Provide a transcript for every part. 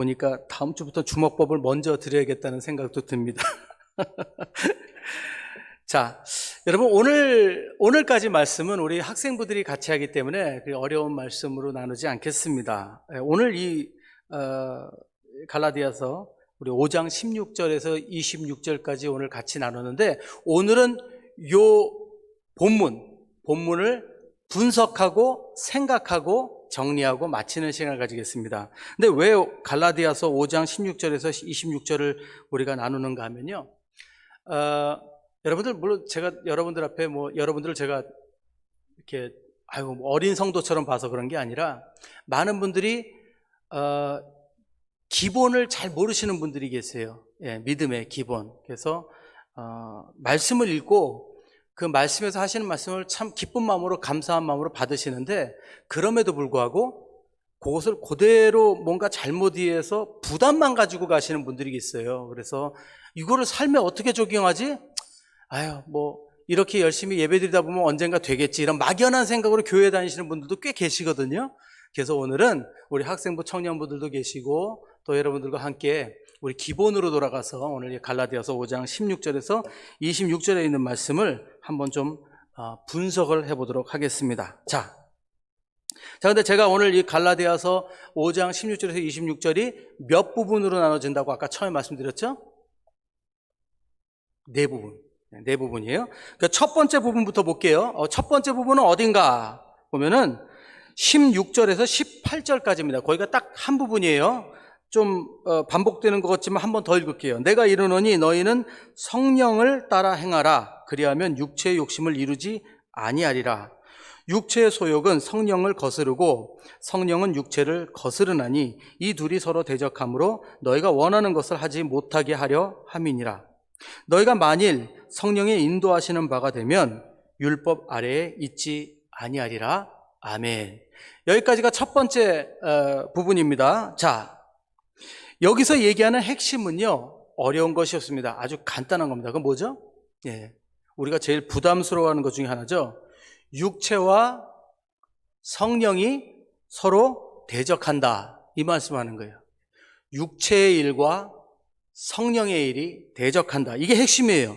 보니까 다음 주부터 주먹밥을 먼저 드려야겠다는 생각도 듭니다. 자, 여러분 오늘까지 말씀은 우리 학생부들이 같이 하기 때문에 어려운 말씀으로 나누지 않겠습니다. 오늘 이 갈라디아서 우리 5장 16절에서 26절까지 오늘 같이 나누는데, 오늘은 요 본문을 분석하고 생각하고 정리하고 마치는 시간을 가지겠습니다. 근데 왜 갈라디아서 5장 16절에서 26절을 우리가 나누는가 하면요, 여러분들, 물론 제가 여러분들 앞에 여러분들을 제가 이렇게 어린 성도처럼 봐서 그런 게 아니라, 많은 분들이 기본을 잘 모르시는 분들이 계세요. 예, 믿음의 기본. 그래서 말씀을 읽고 그 말씀에서 하시는 말씀을 참 기쁜 마음으로, 감사한 마음으로 받으시는데, 그럼에도 불구하고 그것을 그대로 뭔가 잘못 이해해서 부담만 가지고 가시는 분들이 있어요. 그래서 이거를 삶에 어떻게 적용하지? 이렇게 열심히 예배드리다 보면 언젠가 되겠지, 이런 막연한 생각으로 교회 다니시는 분들도 꽤 계시거든요. 그래서 오늘은 우리 학생부 청년분들도 계시고 또 여러분들과 함께 우리 기본으로 돌아가서 오늘 갈라디아서 5장 16절에서 26절에 있는 말씀을 한번 좀 분석을 해보도록 하겠습니다. 자, 근데 제가 오늘 이 갈라디아서 5장 16절에서 26절이 몇 부분으로 나눠진다고 아까 처음에 말씀드렸죠? 네 부분이에요. 그러니까 첫 번째 부분부터 볼게요. 첫 번째 부분은 어딘가 보면은 16절에서 18절까지입니다. 거기가 딱 한 부분이에요. 좀 반복되는 것 같지만 한 번 더 읽을게요. 내가 이르노니 너희는 성령을 따라 행하라. 그리하면 육체의 욕심을 이루지 아니하리라. 육체의 소욕은 성령을 거스르고 성령은 육체를 거스르나니 이 둘이 서로 대적하므로 너희가 원하는 것을 하지 못하게 하려 함이니라. 너희가 만일 성령의 인도하시는 바가 되면 율법 아래에 있지 아니하리라. 아멘. 여기까지가 첫 번째 부분입니다. 자, 여기서 얘기하는 핵심은요, 어려운 것이 없습니다. 아주 간단한 겁니다. 그건 뭐죠? 예, 우리가 제일 부담스러워하는 것 중에 하나죠. 육체와 성령이 서로 대적한다, 이 말씀하는 거예요. 육체의 일과 성령의 일이 대적한다, 이게 핵심이에요.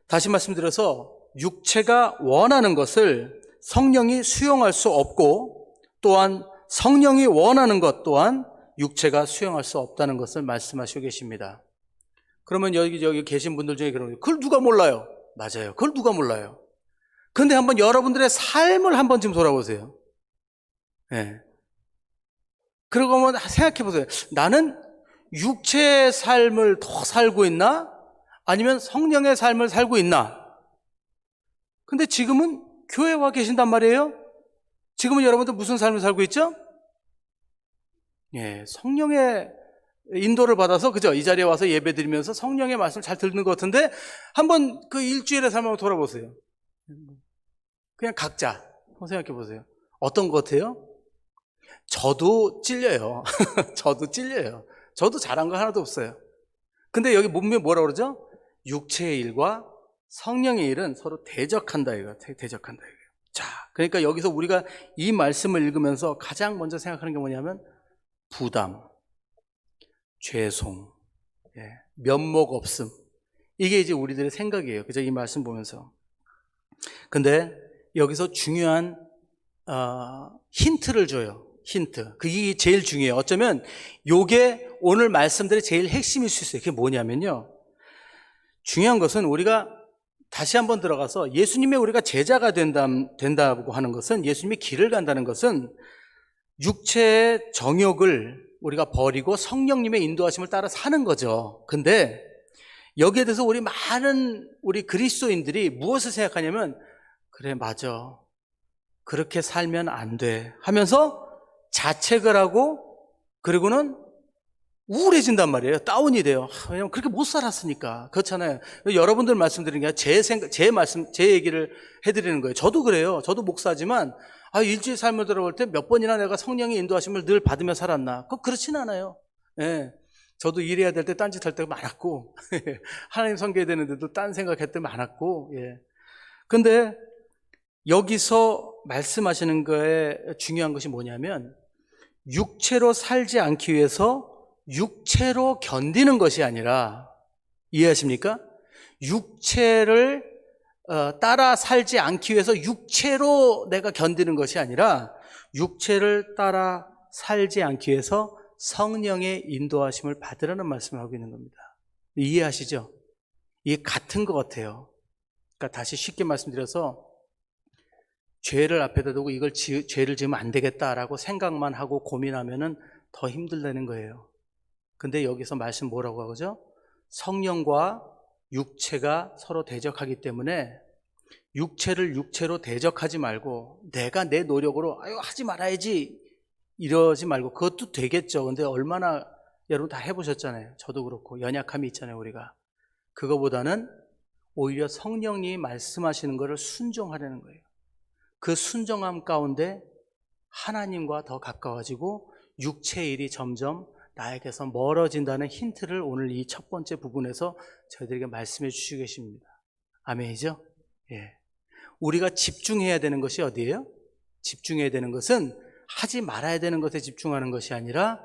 다시 말씀드려서 육체가 원하는 것을 성령이 수용할 수 없고, 또한 성령이 원하는 것 또한 육체가 수용할 수 없다는 것을 말씀하시고 계십니다. 그러면 여기 계신 분들 중에 그걸 누가 몰라요? 맞아요. 그걸 누가 몰라요? 그런데 한번 여러분들의 삶을 한번 좀 돌아보세요. 네. 그리고 한번 생각해 보세요. 나는 육체의 삶을 더 살고 있나? 아니면 성령의 삶을 살고 있나? 근데 지금은 교회에 와 계신단 말이에요? 지금은 여러분들 무슨 삶을 살고 있죠? 예, 성령의 인도를 받아서, 그죠? 이 자리에 와서 예배 드리면서 성령의 말씀을 잘 듣는 것 같은데, 한번 그 일주일의 삶을 한번 돌아보세요. 그냥 각자 한번 생각해 보세요. 어떤 것 같아요? 저도 찔려요. 저도 찔려요. 저도 잘한 거 하나도 없어요. 근데 여기 몸에 뭐라 그러죠? 육체의 일과 성령의 일은 서로 대적한다, 이거. 대적한다, 이거. 자, 그러니까 여기서 우리가 이 말씀을 읽으면서 가장 먼저 생각하는 게 뭐냐면, 부담, 죄송, 면목 없음, 이게 이제 우리들의 생각이에요. 그죠? 이 말씀 보면서. 근데 여기서 중요한 힌트를 줘요. 힌트. 그게 제일 중요해요. 어쩌면 이게 오늘 말씀들의 제일 핵심일 수 있어요. 그게 뭐냐면요, 중요한 것은 우리가 다시 한번 들어가서 예수님의 우리가 제자가 된다고 하는 것은, 예수님이 길을 간다는 것은 육체의 정욕을 우리가 버리고 성령님의 인도하심을 따라 사는 거죠. 근데 여기에 대해서 많은 우리 그리스도인들이 무엇을 생각하냐면, 그래, 맞아, 그렇게 살면 안 돼 하면서 자책을 하고, 그리고는 우울해진단 말이에요. 다운이 돼요. 왜냐면 그렇게 못 살았으니까. 그렇잖아요. 여러분들 말씀드리는 게 제 얘기를 해드리는 거예요. 저도 그래요. 저도 목사지만 일주일 삶을 들어볼 때 몇 번이나 내가 성령의 인도하심을 늘 받으며 살았나? 그렇진 않아요. 예. 저도 일해야 될 때 딴짓 할 때가 많았고, 하나님 섬겨야 되는데도 딴 생각할 때 많았고, 예. 근데 여기서 말씀하시는 거에 중요한 것이 뭐냐면, 육체로 살지 않기 위해서 육체로 견디는 것이 아니라, 이해하십니까? 육체를 따라 살지 않기 위해서 육체로 내가 견디는 것이 아니라 육체를 따라 살지 않기 위해서 성령의 인도하심을 받으라는 말씀을 하고 있는 겁니다. 이해하시죠? 이게 같은 것 같아요. 그러니까 다시 쉽게 말씀드려서 죄를 앞에다 두고 이걸 죄를 지으면 안 되겠다라고 생각만 하고 고민하면은 더 힘들다는 거예요. 근데 여기서 말씀 뭐라고 하죠? 성령과 육체가 서로 대적하기 때문에 육체를 육체로 대적하지 말고 내가 내 노력으로 하지 말아야지 이러지 말고, 그것도 되겠죠. 근데 얼마나 여러분 다 해보셨잖아요. 저도 그렇고 연약함이 있잖아요, 우리가. 그거보다는 오히려 성령님이 말씀하시는 것을 순종하려는 거예요. 그 순종함 가운데 하나님과 더 가까워지고 육체의 일이 점점 나에게서 멀어진다는 힌트를 오늘 이 첫 번째 부분에서 저희들에게 말씀해 주시고 계십니다. 아멘이죠? 예. 우리가 집중해야 되는 것이 어디예요? 집중해야 되는 것은 하지 말아야 되는 것에 집중하는 것이 아니라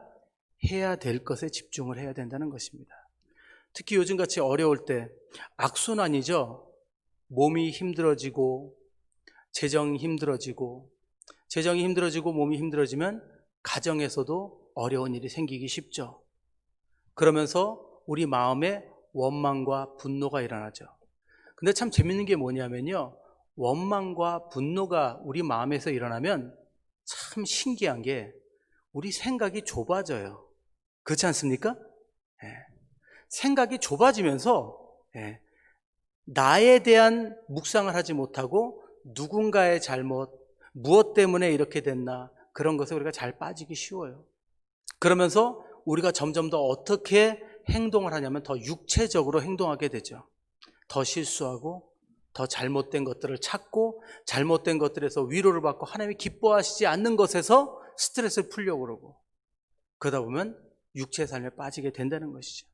해야 될 것에 집중을 해야 된다는 것입니다. 특히 요즘같이 어려울 때 악순환이죠. 몸이 힘들어지고 재정이 힘들어지고 몸이 힘들어지면 가정에서도 어려운 일이 생기기 쉽죠. 그러면서 우리 마음에 원망과 분노가 일어나죠. 근데 참 재밌는 게 뭐냐면요, 원망과 분노가 우리 마음에서 일어나면 참 신기한 게 우리 생각이 좁아져요. 그렇지 않습니까? 예. 생각이 좁아지면서 나에 대한 묵상을 하지 못하고 누군가의 잘못, 무엇 때문에 이렇게 됐나, 그런 것에 우리가 잘 빠지기 쉬워요. 그러면서 우리가 점점 더 어떻게 행동을 하냐면 더 육체적으로 행동하게 되죠. 더 실수하고 더 잘못된 것들을 찾고 잘못된 것들에서 위로를 받고 하나님이 기뻐하시지 않는 것에서 스트레스를 풀려고 그러고, 그러다 보면 육체의 삶에 빠지게 된다는 것이죠.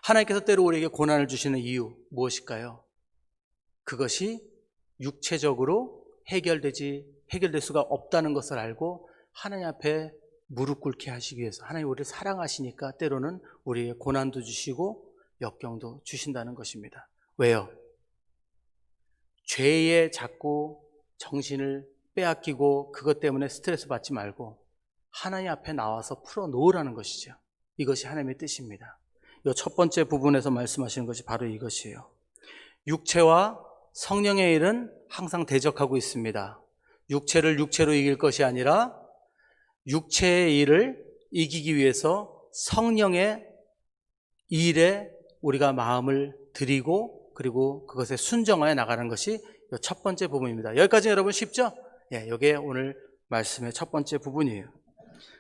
하나님께서 때로 우리에게 고난을 주시는 이유 무엇일까요? 그것이 육체적으로 해결될 수가 없다는 것을 알고 하나님 앞에 무릎 꿇게 하시기 위해서, 하나님 우리를 사랑하시니까 때로는 우리에게 고난도 주시고 역경도 주신다는 것입니다. 왜요? 죄에 자꾸 정신을 빼앗기고 그것 때문에 스트레스 받지 말고 하나님 앞에 나와서 풀어놓으라는 것이죠. 이것이 하나님의 뜻입니다. 이 첫 번째 부분에서 말씀하시는 것이 바로 이것이에요. 육체와 성령의 일은 항상 대적하고 있습니다. 육체를 육체로 이길 것이 아니라 육체의 일을 이기기 위해서 성령의 일에 우리가 마음을 드리고 그리고 그것에 순종하여 나가는 것이 첫 번째 부분입니다. 여기까지 여러분 쉽죠? 예, 이게 오늘 말씀의 첫 번째 부분이에요.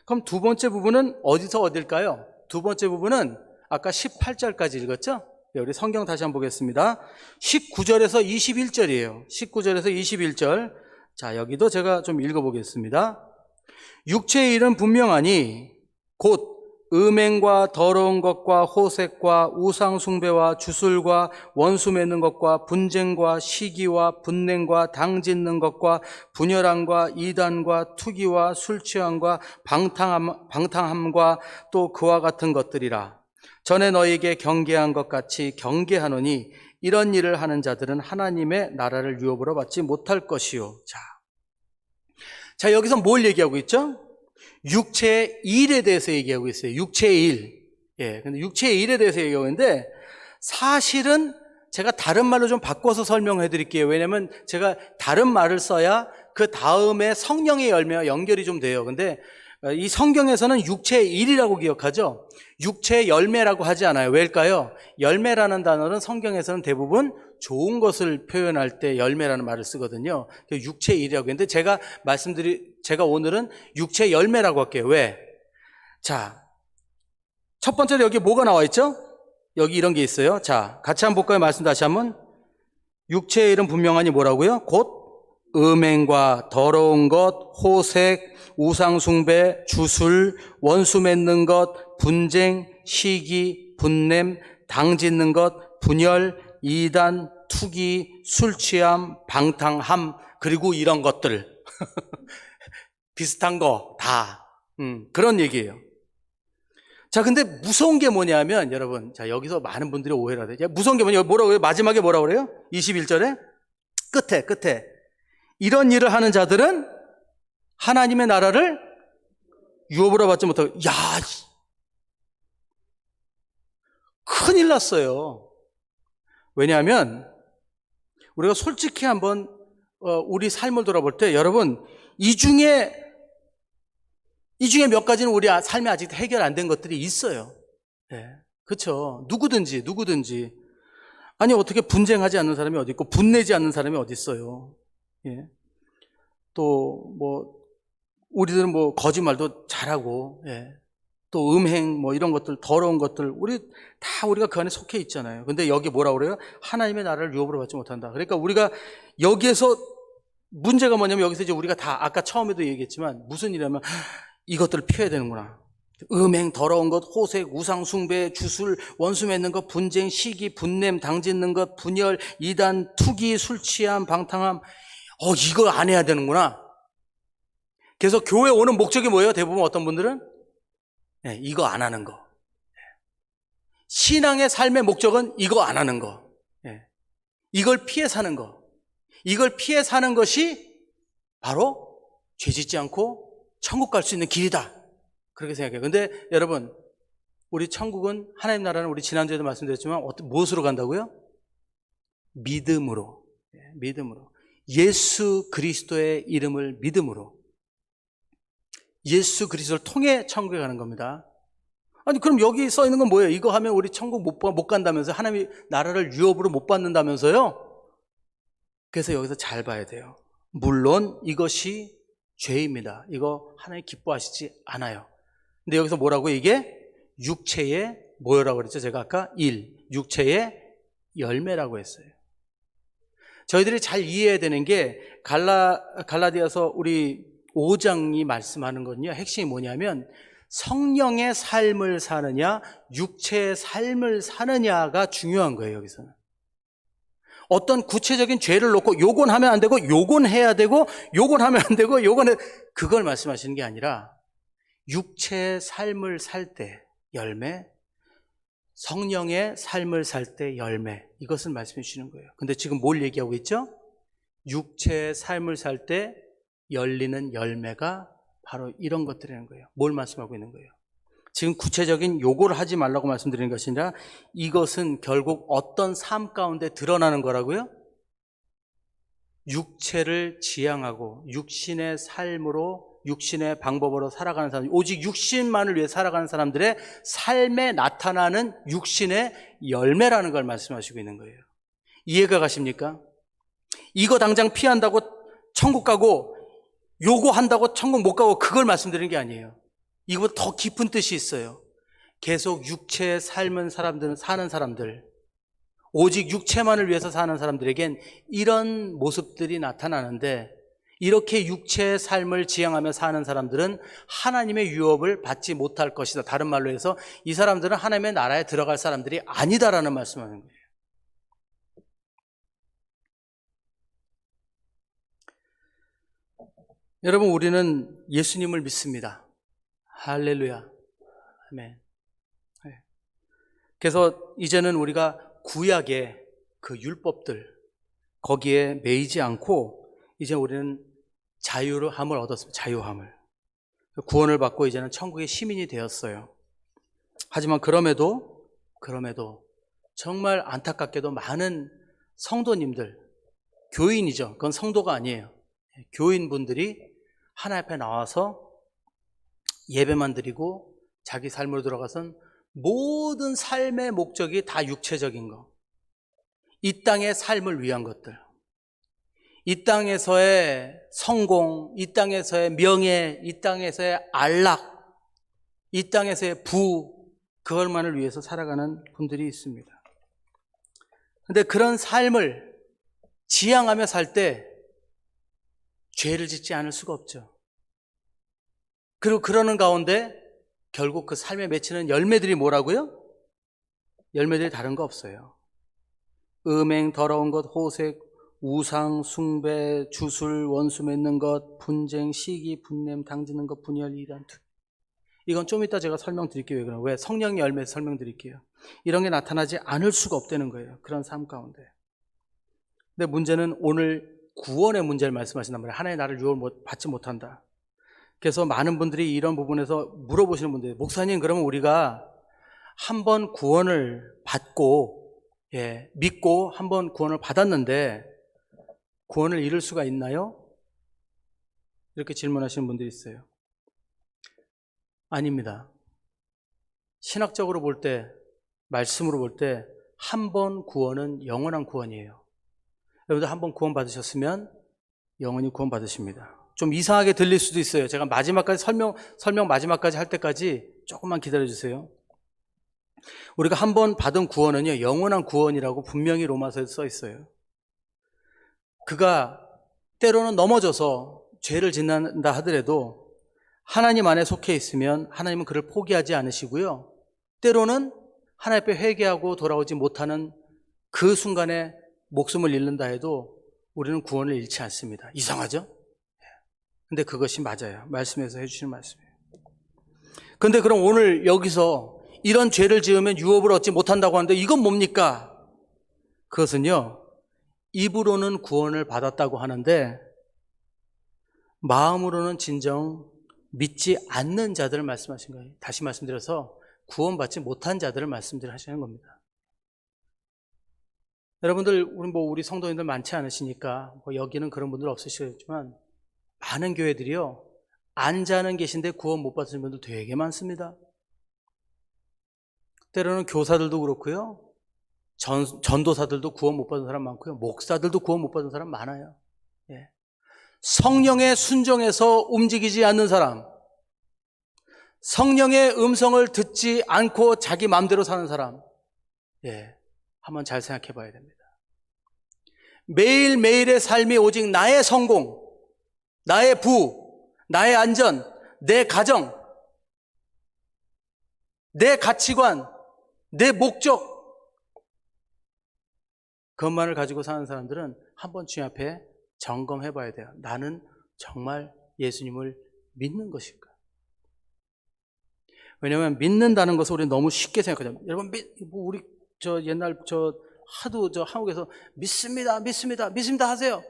그럼 두 번째 부분은 어디서 어딜까요? 두 번째 부분은 아까 18절까지 읽었죠? 예, 우리 성경 다시 한번 보겠습니다. 19절에서 21절이에요. 19절에서 21절. 자, 여기도 제가 좀 읽어보겠습니다. 육체의 일은 분명하니 곧 음행과 더러운 것과 호색과 우상 숭배와 주술과 원수 맺는 것과 분쟁과 시기와 분냉과 당짓는 것과 분열함과 이단과 투기와 술 취함과 방탕함과 또 그와 같은 것들이라. 전에 너희에게 경계한 것 같이 경계하노니 이런 일을 하는 자들은 하나님의 나라를 유업으로 받지 못할 것이요. 자, 여기서 뭘 얘기하고 있죠? 육체의 일에 대해서 얘기하고 있어요. 육체의 일. 예, 근데 육체의 일에 대해서 얘기하고 있는데 사실은 제가 다른 말로 좀 바꿔서 설명해 드릴게요. 왜냐면 제가 다른 말을 써야 그 다음에 성령의 열매와 연결이 좀 돼요. 근데 이 성경에서는 육체의 일이라고 기억하죠. 육체의 열매라고 하지 않아요. 왜일까요? 열매라는 단어는 성경에서는 대부분 좋은 것을 표현할 때 열매라는 말을 쓰거든요. 육체의 일이라고 했는데 제가 오늘은 육체의 열매라고 할게요. 왜? 자, 첫 번째로 여기 뭐가 나와 있죠? 여기 이런 게 있어요. 자, 같이 한번 볼까요? 말씀 다시 한번. 육체의 일은 분명하니 뭐라고요? 곧 음행과 더러운 것, 호색, 우상숭배, 주술, 원수 맺는 것, 분쟁, 시기, 분냄, 당짓는 것, 분열, 이단, 투기, 술취함, 방탕함, 그리고 이런 것들. 비슷한 거 다. 그런 얘기예요. 자, 근데 무서운 게 뭐냐면, 여러분, 자, 여기서 많은 분들이 오해를 하세요. 무서운 게 뭐냐, 뭐라고 그래요? 마지막에 뭐라고 그래요? 21절에? 끝에. 이런 일을 하는 자들은 하나님의 나라를 유업으로 받지 못하고, 야, 큰일 났어요. 왜냐하면, 우리가 솔직히 한번, 우리 삶을 돌아볼 때, 여러분, 이 중에 몇 가지는 우리 삶에 아직 해결 안 된 것들이 있어요. 네. 그렇죠. 누구든지. 아니, 어떻게 분쟁하지 않는 사람이 어디 있고, 분내지 않는 사람이 어디 있어요. 예. 또, 우리들은 거짓말도 잘하고, 예. 또 음행, 이런 것들, 더러운 것들, 우리가 그 안에 속해 있잖아요. 근데 여기 뭐라고 그래요? 하나님의 나라를 유업으로 받지 못한다. 그러니까 우리가 여기에서 문제가 뭐냐면, 여기서 이제 우리가 다 아까 처음에도 얘기했지만, 무슨 일이냐면, 이것들을 피해야 되는구나. 음행, 더러운 것, 호색, 우상 숭배, 주술, 원수 맺는 것, 분쟁, 시기, 분냄, 당짓는 것, 분열, 이단, 투기, 술 취함, 방탕함. 이거 안 해야 되는구나. 그래서 교회 오는 목적이 뭐예요? 대부분 어떤 분들은? 네, 이거 안 하는 거. 신앙의 삶의 목적은 이거 안 하는 거. 네. 이걸 피해 사는 거. 이걸 피해 사는 것이 바로 죄 짓지 않고 천국 갈 수 있는 길이다. 그렇게 생각해요. 근데 여러분, 우리 천국은, 하나님 나라는 우리 지난주에도 말씀드렸지만 무엇으로 간다고요? 믿음으로. 믿음으로. 예수 그리스도의 이름을 믿음으로. 예수 그리스도를 통해 천국에 가는 겁니다. 아니, 그럼 여기 써 있는 건 뭐예요? 이거 하면 우리 천국 못 간다면서요? 하나님의 나라를 유업으로 못 받는다면서요? 그래서 여기서 잘 봐야 돼요. 물론 이것이 죄입니다. 이거 하나님 기뻐하시지 않아요. 근데 여기서 뭐라고, 이게 육체의 뭐라고 그랬죠? 제가 아까 육체의 열매라고 했어요. 저희들이 잘 이해해야 되는 게 갈라디아서 우리 5장이 말씀하는 건요, 핵심이 뭐냐면 성령의 삶을 사느냐 육체의 삶을 사느냐가 중요한 거예요. 여기서는 어떤 구체적인 죄를 놓고 요건 하면 안 되고 요건 해야 되고 요건 하면 안 되고 그걸 말씀하시는 게 아니라 육체의 삶을 살 때 열매, 성령의 삶을 살 때 열매, 이것을 말씀해 주시는 거예요. 근데 지금 뭘 얘기하고 있죠? 육체의 삶을 살 때 열리는 열매가 바로 이런 것들이라는 거예요. 뭘 말씀하고 있는 거예요? 지금 구체적인 요거를 하지 말라고 말씀드리는 것이 아니라 이것은 결국 어떤 삶 가운데 드러나는 거라고요? 육체를 지향하고 육신의 삶으로, 육신의 방법으로 살아가는 사람, 오직 육신만을 위해 살아가는 사람들의 삶에 나타나는 육신의 열매라는 걸 말씀하시고 있는 거예요. 이해가 가십니까? 이거 당장 피한다고 천국 가고 요거 한다고 천국 못 가고 그걸 말씀드리는 게 아니에요. 이거보다 더 깊은 뜻이 있어요. 계속 육체의 삶은 사는 사람들, 오직 육체만을 위해서 사는 사람들에겐 이런 모습들이 나타나는데, 이렇게 육체의 삶을 지향하며 사는 사람들은 하나님의 유업을 받지 못할 것이다. 다른 말로 해서 이 사람들은 하나님의 나라에 들어갈 사람들이 아니다라는 말씀을 하는 거예요. 여러분, 우리는 예수님을 믿습니다. 할렐루야. 아멘. 그래서 이제는 우리가 구약의 그 율법들 거기에 매이지 않고 이제 우리는 자유함을 얻었습니다. 자유함을. 구원을 받고 이제는 천국의 시민이 되었어요. 하지만 그럼에도 정말 안타깝게도 많은 성도님들, 교인이죠. 그건 성도가 아니에요. 교인분들이 하나님 앞에 나와서 예배만 드리고 자기 삶으로 들어가선 모든 삶의 목적이 다 육체적인 거, 이 땅의 삶을 위한 것들, 이 땅에서의 성공, 이 땅에서의 명예, 이 땅에서의 안락, 이 땅에서의 그걸만을 위해서 살아가는 분들이 있습니다. 그런데 그런 삶을 지향하며 살 때 죄를 짓지 않을 수가 없죠. 그리고 그러는 가운데 결국 그 삶에 맺히는 열매들이 뭐라고요? 열매들이 다른 거 없어요. 음행, 더러운 것, 호색, 우상, 숭배, 주술, 원수 맺는 것, 분쟁, 시기, 분냄, 당지는 것, 분열, 이단, 이건 좀 이따 제가 설명드릴게요. 왜? 성령의 열매에서 설명드릴게요. 이런 게 나타나지 않을 수가 없다는 거예요. 그런 삶 가운데. 근데 문제는 오늘 구원의 문제를 말씀하신단 말이에요. 하나의 나를 유혹을 받지 못한다. 그래서 많은 분들이 이런 부분에서 물어보시는 분들이, 목사님, 그러면 우리가 한번 구원을 받고, 믿고 한번 구원을 받았는데 구원을 잃을 수가 있나요? 이렇게 질문하시는 분들이 있어요. 아닙니다. 신학적으로 볼 때, 말씀으로 볼 때 한 번 구원은 영원한 구원이에요. 여러분들 한 번 구원 받으셨으면 영원히 구원 받으십니다. 좀 이상하게 들릴 수도 있어요. 제가 마지막까지 설명 마지막까지 할 때까지 조금만 기다려 주세요. 우리가 한 번 받은 구원은요, 영원한 구원이라고 분명히 로마서에 써 있어요. 그가 때로는 넘어져서 죄를 짓는다 하더라도 하나님 안에 속해 있으면 하나님은 그를 포기하지 않으시고요, 때로는 하나님 앞에 회개하고 돌아오지 못하는 그 순간에 목숨을 잃는다 해도 우리는 구원을 잃지 않습니다. 이상하죠? 근데 그것이 맞아요. 말씀에서 해주시는 말씀이에요. 근데 그럼 오늘 여기서 이런 죄를 지으면 유업을 얻지 못한다고 하는데 이건 뭡니까? 그것은요, 입으로는 구원을 받았다고 하는데 마음으로는 진정 믿지 않는 자들을 말씀하신 거예요. 다시 말씀드려서 구원받지 못한 자들을 말씀하시는 겁니다. 여러분들, 우리 성도님들 많지 않으시니까 여기는 그런 분들 없으시겠지만 많은 교회들이요, 안자는 계신데 구원 못 받으신 분들 되게 많습니다. 때로는 교사들도 그렇고요, 전도사들도 구원 못 받은 사람 많고요, 목사들도 구원 못 받은 사람 많아요. 성령의 순종에서 움직이지 않는 사람, 성령의 음성을 듣지 않고 자기 마음대로 사는 사람, 한번 잘 생각해 봐야 됩니다. 매일매일의 삶이 오직 나의 성공, 나의 부, 나의 안전, 내 가정, 내 가치관, 내 목적, 그것만을 가지고 사는 사람들은 한번 주님 앞에 점검해 봐야 돼요. 나는 정말 예수님을 믿는 것일까? 왜냐하면 믿는다는 것을 우리 너무 쉽게 생각하잖아요. 여러분, 우리 옛날 하도 한국에서 믿습니다 하세요.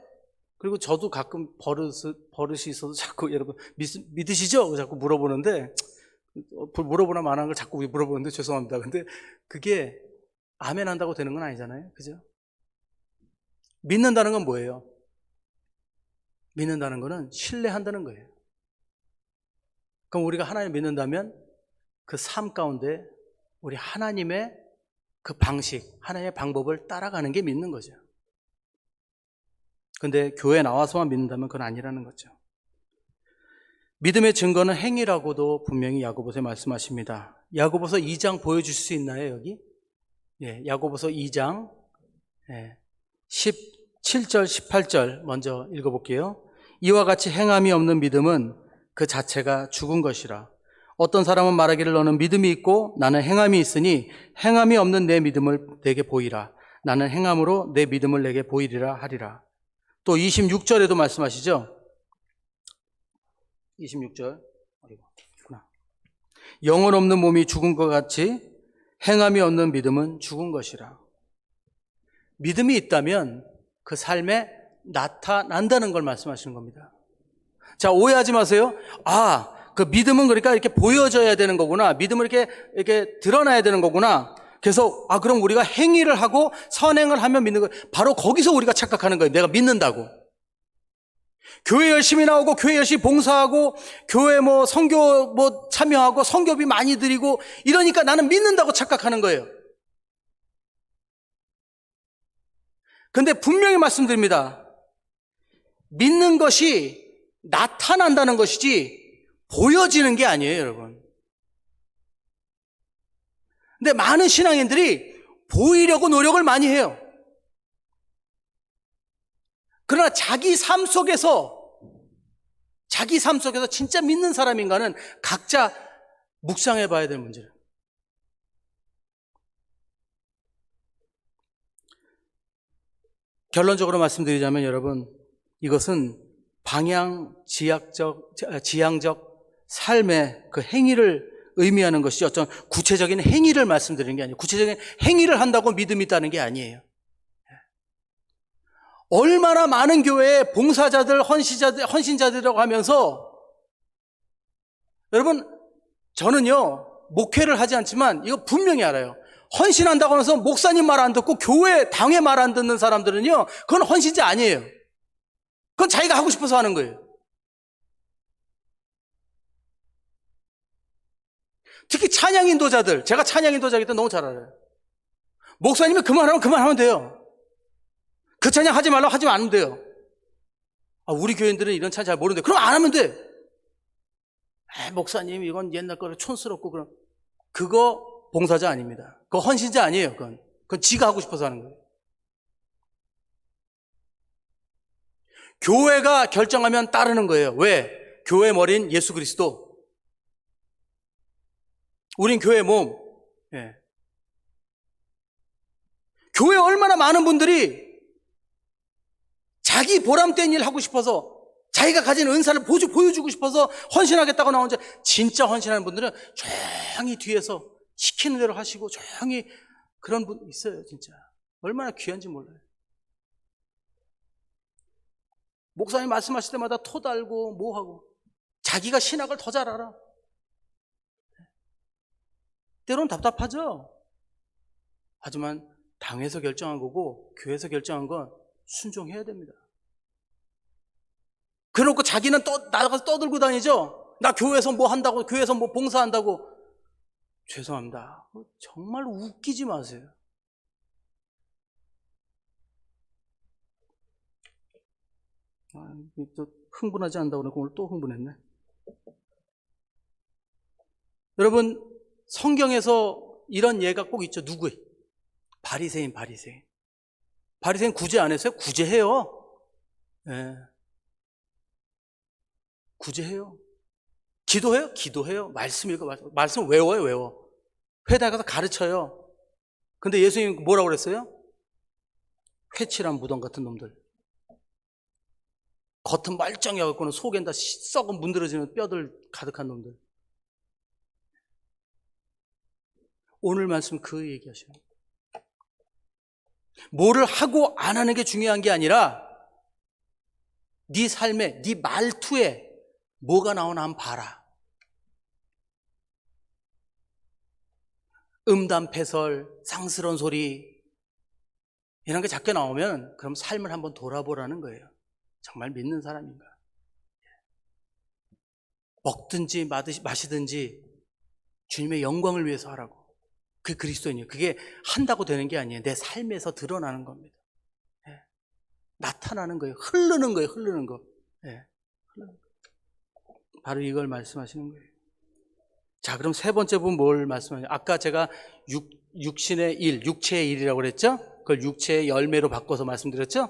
그리고 저도 가끔 버릇이 있어서 자꾸 여러분 믿으시죠? 자꾸 물어보는데, 물어보나 말하는 걸 자꾸 물어보는데 죄송합니다. 근데 그게 아멘 한다고 되는 건 아니잖아요. 그죠? 믿는다는 건 뭐예요? 믿는다는 거는 신뢰한다는 거예요. 그럼 우리가 하나님 믿는다면 그 삶 가운데 우리 하나님의 그 방식, 하나님의 방법을 따라가는 게 믿는 거죠. 근데 교회에 나와서만 믿는다면 그건 아니라는 거죠. 믿음의 증거는 행위라고도 분명히 야고보서에 말씀하십니다. 야고보서 2장 보여줄 수 있나요, 여기? 야고보서 2장 17절, 18절 먼저 읽어볼게요. 이와 같이 행함이 없는 믿음은 그 자체가 죽은 것이라. 어떤 사람은 말하기를 너는 믿음이 있고 나는 행함이 있으니 행함이 없는 내 믿음을 내게 보이라. 나는 행함으로 내 믿음을 내게 보이리라 하리라. 또 26절에도 말씀하시죠. 26절. 영혼 없는 몸이 죽은 것 같이 행함이 없는 믿음은 죽은 것이라. 믿음이 있다면 그 삶에 나타난다는 걸 말씀하시는 겁니다. 자, 오해하지 마세요. 그 믿음은 그러니까 이렇게 보여져야 되는 거구나. 믿음을 이렇게 드러나야 되는 거구나. 그래서 그럼 우리가 행위를 하고 선행을 하면 믿는 거. 바로 거기서 우리가 착각하는 거예요. 내가 믿는다고. 교회 열심히 나오고 교회 열심히 봉사하고 교회 선교 참여하고 선교비 많이 드리고 이러니까 나는 믿는다고 착각하는 거예요. 근데 분명히 말씀드립니다. 믿는 것이 나타난다는 것이지 보여지는 게 아니에요, 여러분. 근데 많은 신앙인들이 보이려고 노력을 많이 해요. 그러나 자기 삶 속에서 진짜 믿는 사람인가는 각자 묵상해 봐야 될 문제예요. 결론적으로 말씀드리자면 여러분, 이것은 지향적 삶의 그 행위를 의미하는 것이 어떤 구체적인 행위를 말씀드리는 게 아니에요. 구체적인 행위를 한다고 믿음이 있다는 게 아니에요. 얼마나 많은 교회에 봉사자들, 헌신자들이라고 하면서, 여러분, 저는요, 목회를 하지 않지만 이거 분명히 알아요. 헌신한다고 하면서 목사님 말 안 듣고 교회, 당회 말 안 듣는 사람들은요, 그건 헌신자 아니에요. 그건 자기가 하고 싶어서 하는 거예요. 특히 찬양 인도자들, 제가 찬양 인도자이기 때문에 너무 잘 알아요. 목사님이 그만하면 돼요. 그 찬양 하지 말라고 하지 않으면 돼요. 우리 교인들은 이런 찬양 잘 모르는데, 그럼 안 하면 돼. 목사님, 이건 옛날 거라 촌스럽고, 그거 봉사자 아닙니다. 그거 헌신자 아니에요, 그건 지가 하고 싶어서 하는 거예요. 교회가 결정하면 따르는 거예요. 왜? 교회 머리인 예수 그리스도. 우린 교회 몸. 예. 교회 얼마나 많은 분들이 자기 보람된 일 하고 싶어서, 자기가 가진 은사를 보여주고 싶어서 헌신하겠다고 나오는데, 진짜 헌신하는 분들은 조용히 뒤에서 시키는 대로 하시고 조용히, 그런 분 있어요. 진짜 얼마나 귀한지 몰라요. 목사님 말씀하실 때마다 토 달고 뭐하고, 자기가 신학을 더 잘 알아. 때로는 답답하죠. 하지만 당에서 결정한 거고 교회에서 결정한 건 순종해야 됩니다. 그러고 자기는 나가서 떠들고 다니죠. 나 교회에서 뭐 한다고, 교회에서 뭐 봉사한다고. 죄송합니다. 정말 웃기지 마세요. 또 흥분하지 않는다고 그러고 오늘 또 흥분했네. 여러분, 성경에서 이런 예가 꼭 있죠. 누구예요? 바리새인. 바리새인 구제 안 했어요? 구제해요. 네. 구제해요. 기도해요? 기도해요. 말씀 읽어. 말씀 외워. 회당에 가서 가르쳐요. 근데 예수님 뭐라고 그랬어요? 회칠한 무덤 같은 놈들. 겉은 말짱해갖고는 속엔 다 썩은 문드러지는 뼈들 가득한 놈들. 오늘 말씀 그 얘기하셔요. 뭐를 하고 안 하는 게 중요한 게 아니라 네 삶에, 네 말투에 뭐가 나오나 한번 봐라. 음담패설, 상스러운 소리 이런 게 자꾸 나오면 그럼 삶을 한번 돌아보라는 거예요. 정말 믿는 사람인가? 먹든지 마시든지 주님의 영광을 위해서 하라고. 그게 그리스도인이에요. 그게 한다고 되는 게 아니에요. 내 삶에서 드러나는 겁니다. 네. 나타나는 거예요. 흐르는 거. 네. 바로 이걸 말씀하시는 거예요. 자, 그럼 세 번째 부분 뭘 말씀하냐? 아까 제가 육신의 일, 육체의 일이라고 그랬죠? 그걸 육체의 열매로 바꿔서 말씀드렸죠?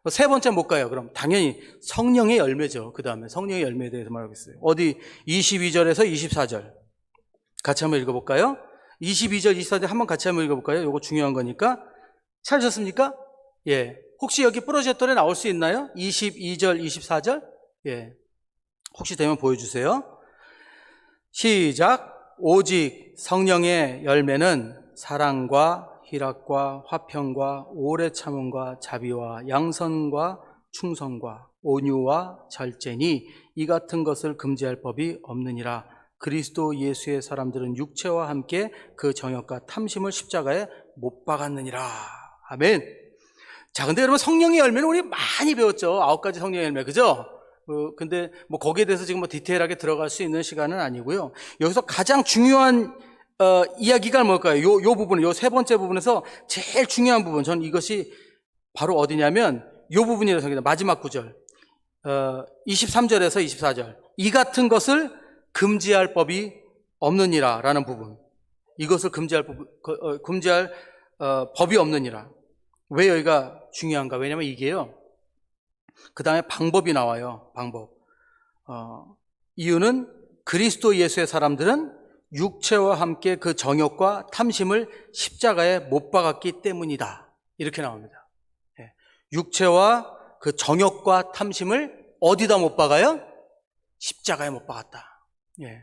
세 번째 뭘까요? 그럼 당연히 성령의 열매죠. 그 다음에 성령의 열매에 대해서 말하겠어요. 어디 22절에서 24절 같이 한번 읽어볼까요? 22절, 24절 한번 같이 한번 읽어볼까요? 이거 중요한 거니까. 찾으셨습니까? 예. 혹시 여기 프로젝터에 나올 수 있나요? 22절, 24절? 예. 혹시 되면 보여주세요. 시작. 오직 성령의 열매는 사랑과 희락과 화평과 오래 참음과 자비와 양선과 충성과 온유와 절제니 이 같은 것을 금지할 법이 없느니라. 그리스도 예수의 사람들은 육체와 함께 그 정욕과 탐심을 십자가에 못 박았느니라. 아멘. 자, 근데 여러분 성령의 열매는 우리 많이 배웠죠. 9가지 성령의 열매, 그죠? 근데 뭐 거기에 대해서 지금 뭐 디테일하게 들어갈 수 있는 시간은 아니고요. 여기서 가장 중요한 이야기가 뭘까요? 요 부분, 요 세 번째 부분에서 제일 중요한 부분, 전 이것이 바로 어디냐면 요 부분이라고 생각합니다. 마지막 구절, 23절에서 24절. 이 같은 것을 금지할 법이 없느니라 라는 부분. 이것을 금지할 법이 없느니라. 왜 여기가 중요한가? 왜냐면 이게요, 그 다음에 방법이 나와요. 방법. 이유는 그리스도 예수의 사람들은 육체와 함께 그 정욕과 탐심을 십자가에 못 박았기 때문이다. 이렇게 나옵니다. 육체와 그 정욕과 탐심을 어디다 못 박아요? 십자가에 못 박았다. 예.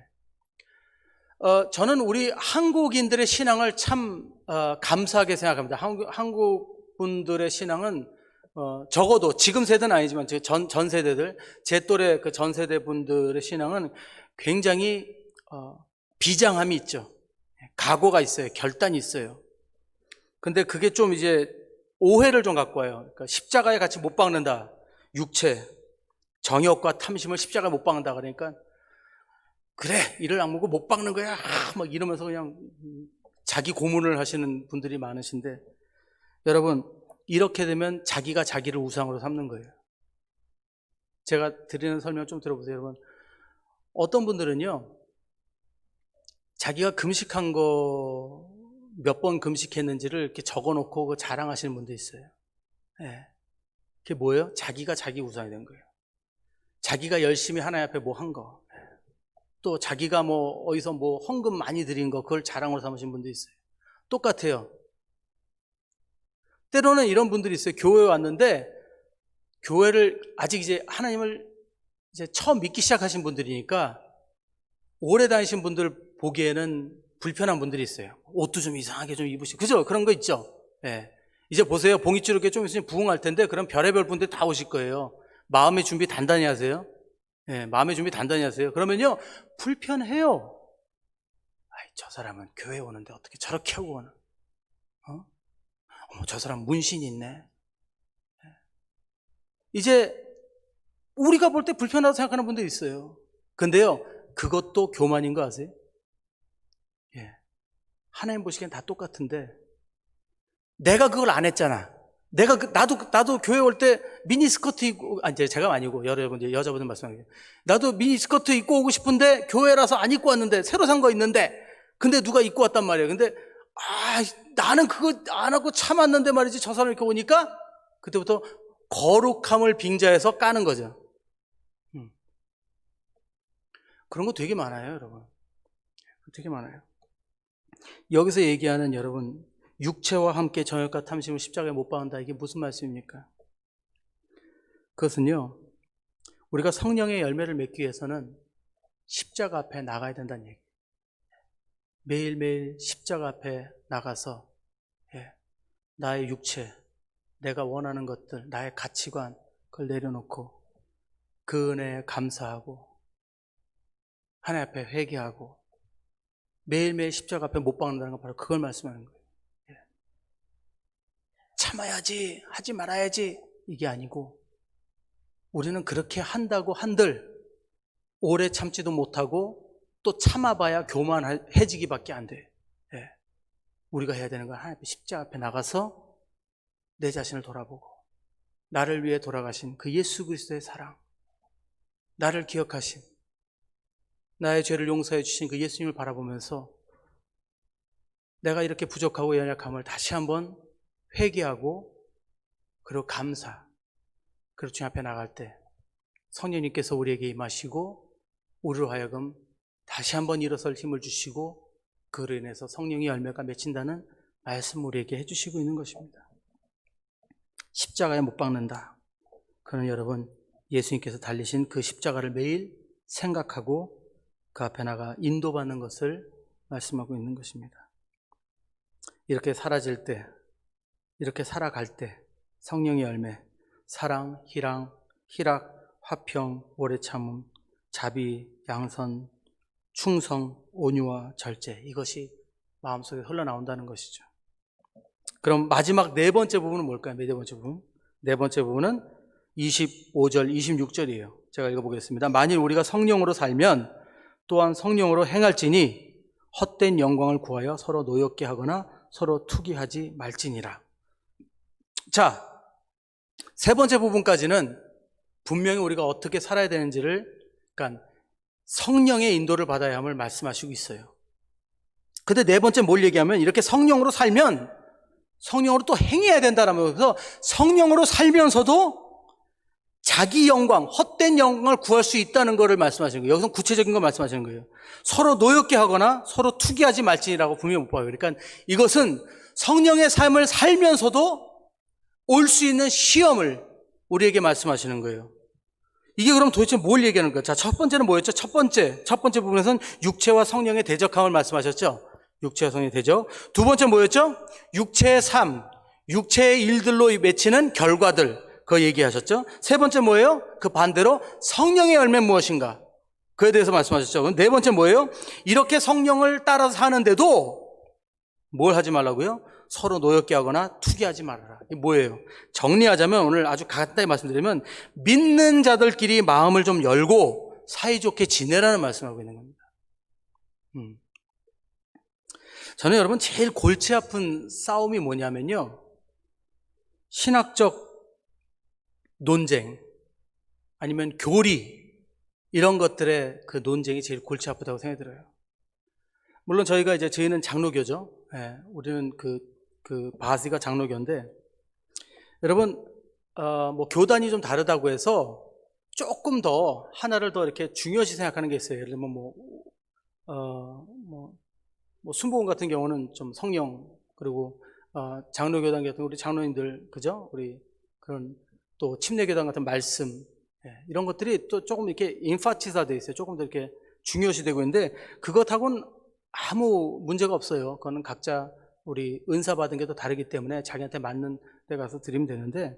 저는 우리 한국인들의 신앙을 참 감사하게 생각합니다. 한국 분들의 신앙은 적어도 지금 세대는 아니지만 전 세대들, 제 또래 그 전 세대 분들의 신앙은 굉장히 비장함이 있죠. 각오가 있어요. 결단이 있어요. 근데 그게 좀 이제 오해를 좀 갖고 와요. 그러니까 십자가에 같이 못 박는다. 육체, 정욕과 탐심을 십자가에 못 박는다. 그러니까 그래, 이를 악물고 못 박는 거야. 막 이러면서 그냥 자기 고문을 하시는 분들이 많으신데, 여러분, 이렇게 되면 자기가 자기를 우상으로 삼는 거예요. 제가 드리는 설명 좀 들어보세요, 여러분. 어떤 분들은요, 자기가 금식한 거 몇 번 금식했는지를 이렇게 적어놓고 그 자랑하시는 분도 있어요. 네. 그게 뭐예요? 자기가 자기 우상이 된 거예요. 자기가 열심히 하나님 앞에 뭐 한 거, 또 자기가 뭐 어디서 뭐 헌금 많이 드린 거, 그걸 자랑으로 삼으신 분도 있어요. 똑같아요. 때로는 이런 분들이 있어요. 교회에 왔는데 교회를 아직 이제 하나님을 이제 처음 믿기 시작하신 분들이니까 오래 다니신 분들 보기에는 불편한 분들이 있어요. 옷도 좀 이상하게 좀 입으시고, 그죠? 그런 거 있죠. 예. 이제 보세요. 봉이줄 이렇게 좀 있으면 부흥할 텐데, 그럼 별의별 분들 다 오실 거예요. 마음의 준비 단단히 하세요. 예, 마음의 준비 단단히 하세요. 그러면요, 불편해요. 아이, 저 사람은 교회 오는데 어떻게 저렇게 하고 오나? 어머, 저 사람 문신이 있네. 이제 우리가 볼 때 불편하다고 생각하는 분들이 있어요. 근데요, 그것도 교만인 거 아세요? 예. 하나님 보시기엔 다 똑같은데, 내가 그걸 안 했잖아. 나도 교회 올 때 미니스커트 입고, 이제 제가 아니고, 여러분들, 여자분들 말씀하세요. 나도 미니스커트 입고 오고 싶은데, 교회라서 안 입고 왔는데, 새로 산 거 있는데, 근데 누가 입고 왔단 말이에요. 근데, 나는 그거 안 하고 참았는데 말이지, 저 사람 이렇게 오니까, 그때부터 거룩함을 빙자해서 까는 거죠. 그런 거 되게 많아요, 여러분. 되게 많아요. 여기서 얘기하는 여러분, 육체와 함께 정욕과 탐심을 십자가에 못 박는다. 이게 무슨 말씀입니까? 그것은요, 우리가 성령의 열매를 맺기 위해서는 십자가 앞에 나가야 된다는 얘기예요. 매일매일 십자가 앞에 나가서 나의 육체, 내가 원하는 것들, 나의 가치관, 그걸 내려놓고 그 은혜에 감사하고 하나님 앞에 회개하고 매일매일 십자가 앞에 못 박는다는 건 바로 그걸 말씀하는 거예요. 참아야지, 하지 말아야지, 이게 아니고, 우리는 그렇게 한다고 한들 오래 참지도 못하고 또 참아봐야 교만해지기밖에 안 돼. 우리가 해야 되는 건 하나님 앞에 십자가 앞에 나가서 내 자신을 돌아보고 나를 위해 돌아가신 그 예수 그리스도의 사랑, 나를 기억하신, 나의 죄를 용서해 주신 그 예수님을 바라보면서 내가 이렇게 부족하고 연약함을 다시 한번 회개하고, 그리고 감사, 그리고 주님 앞에 나갈 때 성령님께서 우리에게 임하시고 우리로 하여금 다시 한번 일어설 힘을 주시고, 그로 인해서 성령의 열매가 맺힌다는 말씀을 우리에게 해주시고 있는 것입니다. 십자가에 못 박는다. 그는 여러분, 예수님께서 달리신 그 십자가를 매일 생각하고 그 앞에 나가 인도받는 것을 말씀하고 있는 것입니다. 이렇게 사라질 때, 이렇게 살아갈 때 성령의 열매, 사랑, 희락, 화평, 오래 참음, 자비, 양선, 충성, 온유와 절제, 이것이 마음속에 흘러나온다는 것이죠. 그럼 마지막 네 번째 부분은 뭘까요? 네 번째 부분. 네 번째 부분은 25절, 26절이에요. 제가 읽어보겠습니다. 만일 우리가 성령으로 살면 또한 성령으로 행할지니 헛된 영광을 구하여 서로 노엽게 하거나 서로 투기하지 말지니라. 자, 세 번째 부분까지는 분명히 우리가 어떻게 살아야 되는지를, 그러니까 성령의 인도를 받아야 함을 말씀하시고 있어요. 근데 네 번째 뭘 얘기하면, 이렇게 성령으로 살면 성령으로 또 행해야 된다라면서 성령으로 살면서도 자기 영광, 헛된 영광을 구할 수 있다는 것을 말씀하시는 거예요. 여기서 구체적인 걸 말씀하시는 거예요. 서로 노엽게 하거나 서로 투기하지 말지니라고 분명히 못 봐요. 그러니까 이것은 성령의 삶을 살면서도 올 수 있는 시험을 우리에게 말씀하시는 거예요. 이게 그럼 도대체 뭘 얘기하는 거야? 자, 첫 번째는 뭐였죠? 첫 번째 부분에서는 육체와 성령의 대적함을 말씀하셨죠? 육체와 성령의 대적. 두 번째 뭐였죠? 육체의 삶, 육체의 일들로 맺히는 결과들, 그거 얘기하셨죠? 세 번째 뭐예요? 그 반대로 성령의 열매는 무엇인가? 그에 대해서 말씀하셨죠? 그럼 네 번째 뭐예요? 이렇게 성령을 따라서 사는데도 뭘 하지 말라고요? 서로 노엽게 하거나 투기하지 말아라. 이게 뭐예요? 정리하자면 오늘 아주 간단히 말씀드리면 믿는 자들끼리 마음을 좀 열고 사이좋게 지내라는 말씀하고 있는 겁니다. 저는 여러분 제일 골치 아픈 싸움이 뭐냐면요, 신학적 논쟁 아니면 교리, 이런 것들의 그 논쟁이 제일 골치 아프다고 생각이 들어요. 물론 저희는 장로교죠. 예, 우리는 그 바시가 장로교인데, 여러분, 뭐 교단이 좀 다르다고 해서 조금 더 하나를 더 이렇게 중요시 생각하는 게 있어요. 예를 들면 순복음 같은 경우는 좀 성령, 그리고 장로교단 같은 우리 장로님들, 그죠? 우리 그런 또 침례교단 같은 말씀, 이런 것들이 또 조금 이렇게 인파치사되어 있어요. 조금 더 이렇게 중요시 되고 있는데, 그것하고는 아무 문제가 없어요. 그거는 각자 우리 은사 받은 게 또 다르기 때문에 자기한테 맞는 데 가서 드리면 되는데,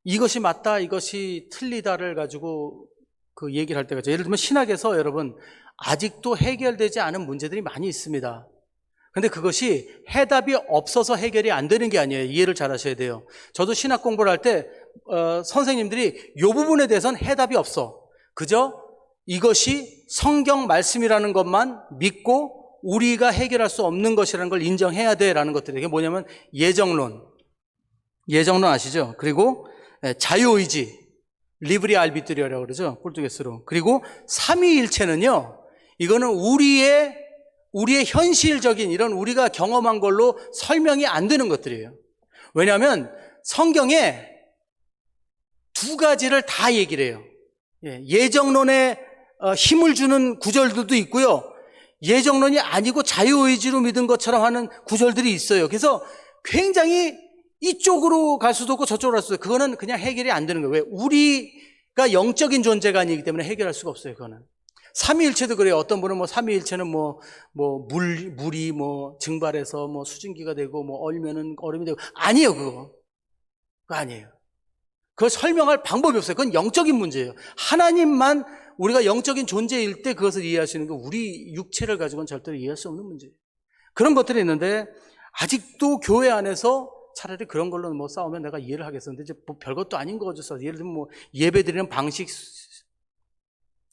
이것이 맞다, 이것이 틀리다를 가지고 그 얘기를 할 때가 있죠. 예를 들면 신학에서 여러분 아직도 해결되지 않은 문제들이 많이 있습니다. 근데 그것이 해답이 없어서 해결이 안 되는 게 아니에요. 이해를 잘 하셔야 돼요. 저도 신학 공부를 할 때 선생님들이 이 부분에 대해서는 해답이 없어. 그저 이것이 성경 말씀이라는 것만 믿고 우리가 해결할 수 없는 것이라는 걸 인정해야 돼라는 것들이, 이게 뭐냐면 예정론 아시죠? 그리고 자유의지, 리브리 알비트리라고 그러죠, 포르투게스로. 그리고 삼위일체는요, 이거는 우리의 현실적인 이런 우리가 경험한 걸로 설명이 안 되는 것들이에요. 왜냐하면 성경에 두 가지를 다 얘기를 해요. 예정론에 힘을 주는 구절들도 있고요, 예정론이 아니고 자유의지로 믿은 것처럼 하는 구절들이 있어요. 그래서 굉장히 이쪽으로 갈 수도 없고 저쪽으로 갈 수도 없고, 그거는 그냥 해결이 안 되는 거예요. 왜? 우리가 영적인 존재가 아니기 때문에 해결할 수가 없어요. 그거는 삼위일체도 그래요. 어떤 분은 삼위일체는 물이 증발해서 수증기가 되고 얼면은 얼음이 되고, 아니에요. 그거 아니에요. 그걸 설명할 방법이 없어요. 그건 영적인 문제예요. 하나님만 우리가 영적인 존재일 때 그것을 이해할 수 있는 거, 우리 육체를 가지고는 절대로 이해할 수 없는 문제예요. 그런 것들이 있는데, 아직도 교회 안에서 차라리 그런 걸로 싸우면 내가 이해를 하겠었는데, 이제 별것도 아닌 거죠. 예를 들면 예배 드리는 방식.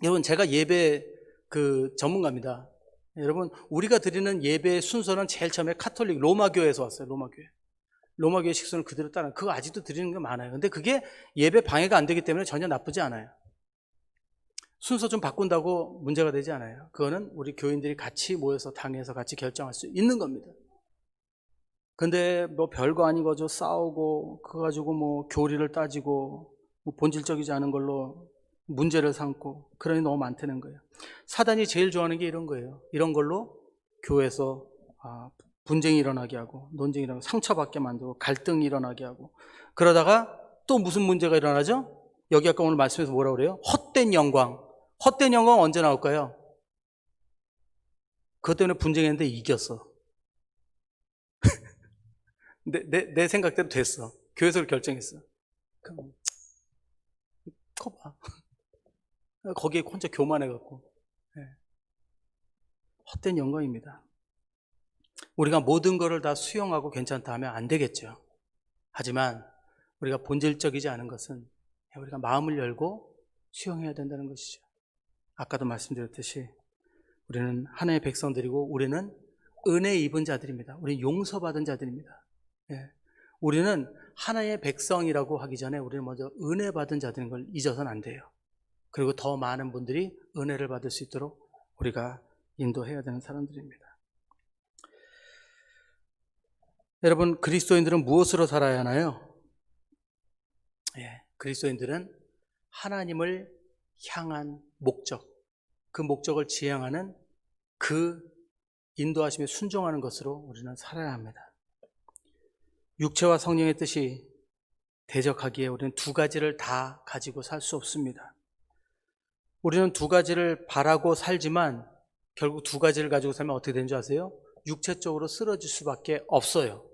여러분, 제가 예배 전문가입니다. 여러분, 우리가 드리는 예배 순서는 제일 처음에 카톨릭 로마교에서 왔어요. 로마교의 식순을 그대로 따라, 그거 아직도 드리는 게 많아요. 근데 그게 예배 방해가 안 되기 때문에 전혀 나쁘지 않아요. 순서 좀 바꾼다고 문제가 되지 않아요. 그거는 우리 교인들이 같이 모여서 당에서 같이 결정할 수 있는 겁니다. 근데 별거 아닌 거죠. 싸우고 그거 가지고 교리를 따지고 본질적이지 않은 걸로 문제를 삼고, 그러니 너무 많다는 거예요. 사단이 제일 좋아하는 게 이런 거예요. 이런 걸로 교회에서 분쟁이 일어나게 하고, 논쟁이 일어나고, 상처받게 만들고, 갈등이 일어나게 하고, 그러다가 또 무슨 문제가 일어나죠? 여기 아까 오늘 말씀에서 뭐라고 그래요? 헛된 영광. 헛된 영광 언제 나올까요? 그것 때문에 분쟁했는데 이겼어. 내 생각대로 됐어. 교회에서 결정했어. 그럼 커봐. 거기에 혼자 교만해갖고. 헛된 영광입니다. 우리가 모든 것을 다 수용하고 괜찮다 하면 안 되겠죠. 하지만 우리가 본질적이지 않은 것은 우리가 마음을 열고 수용해야 된다는 것이죠. 아까도 말씀드렸듯이 우리는 하나님의 백성들이고, 우리는 은혜 입은 자들입니다. 우리는 용서받은 자들입니다. 우리는 하나님의 백성이라고 하기 전에 우리는 먼저 은혜 받은 자들인 걸 잊어서는 안 돼요. 그리고 더 많은 분들이 은혜를 받을 수 있도록 우리가 인도해야 되는 사람들입니다. 여러분, 그리스도인들은 무엇으로 살아야 하나요? 그리스도인들은 하나님을 향한 목적, 그 목적을 지향하는 그 인도하심에 순종하는 것으로 우리는 살아야 합니다. 육체와 성령의 뜻이 대적하기에 우리는 두 가지를 다 가지고 살 수 없습니다. 우리는 두 가지를 바라고 살지만 결국 두 가지를 가지고 살면 어떻게 되는 줄 아세요? 육체적으로 쓰러질 수밖에 없어요.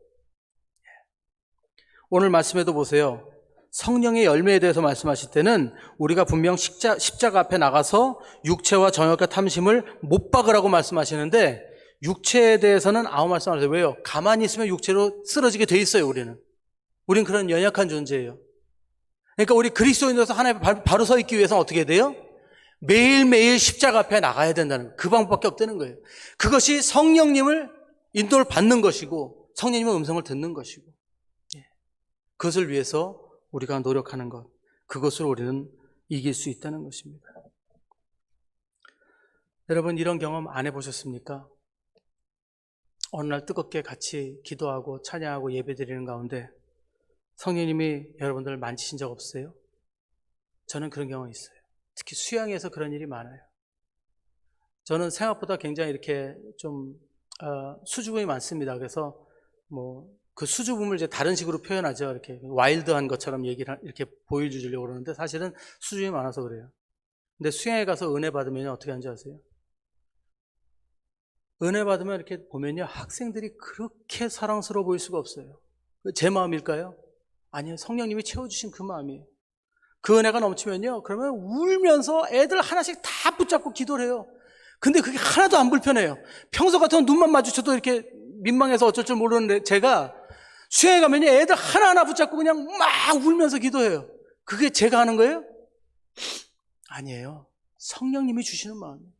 오늘 말씀에도 보세요. 성령의 열매에 대해서 말씀하실 때는 우리가 분명 십자가 앞에 나가서 육체와 정욕과 탐심을 못 박으라고 말씀하시는데 육체에 대해서는 아무 말씀 안 하세요. 왜요? 가만히 있으면 육체로 쓰러지게 돼 있어요. 우린 그런 연약한 존재예요. 그러니까 우리 그리스도인으로서 하나님 바로 서 있기 위해서는 어떻게 돼요? 매일매일 십자가 앞에 나가야 된다는 거예요. 그 방법밖에 없다는 거예요. 그것이 성령님을 인도를 받는 것이고 성령님의 음성을 듣는 것이고 그것을 위해서 우리가 노력하는 것, 그것을 우리는 이길 수 있다는 것입니다. 여러분 이런 경험 안 해보셨습니까? 어느 날 뜨겁게 같이 기도하고 찬양하고 예배드리는 가운데 성령님이 여러분들을 만지신 적 없어요? 저는 그런 경험이 있어요. 특히 수양에서 그런 일이 많아요. 저는 생각보다 굉장히 이렇게 좀 수줍음이 많습니다. 그래서 그 수줍음을 이제 다른 식으로 표현하죠. 이렇게 와일드한 것처럼 이렇게 보여주려고 그러는데 사실은 수줍음이 많아서 그래요. 근데 수양에 가서 은혜 받으면 어떻게 하는지 아세요? 은혜 받으면 이렇게 보면요. 학생들이 그렇게 사랑스러워 보일 수가 없어요. 제 마음일까요? 아니요. 성령님이 채워주신 그 마음이에요. 그 은혜가 넘치면요. 그러면 울면서 애들 하나씩 다 붙잡고 기도를 해요. 근데 그게 하나도 안 불편해요. 평소 같으면 눈만 마주쳐도 이렇게 민망해서 어쩔 줄 모르는데 제가 수양에 가면요. 애들 하나하나 붙잡고 그냥 막 울면서 기도해요. 그게 제가 하는 거예요? 아니에요. 성령님이 주시는 마음이에요.